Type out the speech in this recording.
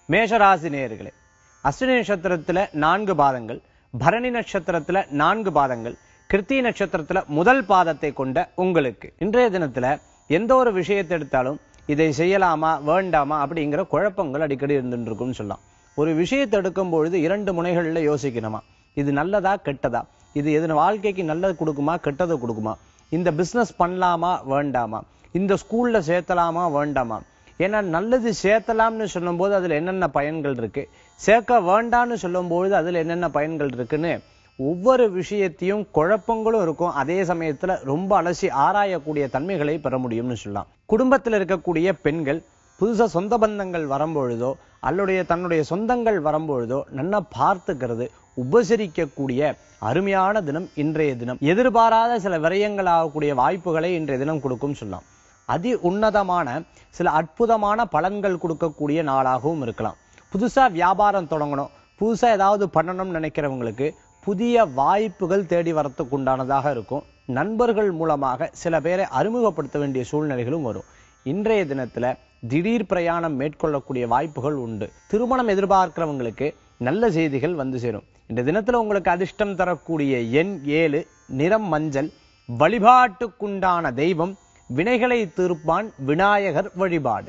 மேஷராசி நேயர்களே, அஸ்வினி நட்சத்திரத்துல 4 பாதங்கள், பரணி நட்சத்திரத்துல 4 பாதங்கள், கிருத்திகை நட்சத்திரத்துல முதல் பாதத்தை கொண்ட உங்களுக்கு இன்றைய தினத்துல எந்த ஒரு விஷயத்தை எடுத்தாலும் இதை செய்யலாமா வேண்டாமா அப்படிங்கிற குழப்பங்கள் அடிக்கடி இருந்துட்டு இருக்கும்னு சொல்லலாம். ஒரு விஷயத்தை எடுக்கும் பொழுது 2 முனைகள்ல யோசிக்கணுமா, இது நல்லதா கெட்டதா, இது எது வாழ்க்கைக்கு நல்லது கொடுக்குமா கெட்டது கொடுக்குமா, இந்த பிசினஸ் பண்ணலாமா வேண்டாமா, இந்த ஸ்கூல்ல சேர்த்தலாமா வேண்டாமா. ஏன்னா நல்லது சேர்த்தலாம்னு சொல்லும் போது அதுல என்னென்ன பயன்கள் இருக்கு, சேர்க்க வேண்டாம்னு சொல்லும் பொழுது அதுல என்னென்ன பயன்கள் இருக்குன்னு ஒவ்வொரு விஷயத்தையும் குழப்பங்களும் இருக்கும். அதே சமயத்துல ரொம்ப அலசி ஆராயக்கூடிய தன்மைகளை பெற முடியும்னு சொல்லலாம். குடும்பத்தில் இருக்கக்கூடிய பெண்கள் புதுசா சொந்த பந்தங்கள் வரும்பொழுதோ அல்லது தன்னுடைய சொந்தங்கள் வரும்பொழுதோ நல்லா பார்த்துக்கிறது, உபசரிக்கக்கூடிய அருமையான தினம் இன்றைய தினம். எதிர்பாராத சில விரயங்கள் ஆகக்கூடிய வாய்ப்புகளை இன்றைய தினம் கொடுக்கும் சொல்லலாம். அதி உன்னதமான சில அற்புதமான பலன்கள் கொடுக்கக்கூடிய நாளாகவும் இருக்கலாம். புதுசா வியாபாரம் தொடங்கணும், புதுசா ஏதாவது பண்ணணும்னு நினைக்கிறவங்களுக்கு புதிய வாய்ப்புகள் தேடி வரத்துக்கு உண்டானதாக இருக்கும். நண்பர்கள் மூலமாக சில பேரை அறிமுகப்படுத்த வேண்டிய சூழ்நிலைகளும் வரும். இன்றைய தினத்துல திடீர் பிரயாணம் மேற்கொள்ளக்கூடிய வாய்ப்புகள் உண்டு. திருமணம் எதிர்பார்க்கிறவங்களுக்கு நல்ல செய்திகள் வந்து சேரும். இந்த தினத்துல உங்களுக்கு அதிர்ஷ்டம் தரக்கூடிய எண் 7, நிறம் மஞ்சள். வழிபாட்டுக்குண்டான தெய்வம் வினைகளை தீர்ப்பான் விநாயகர் வழிபாடு.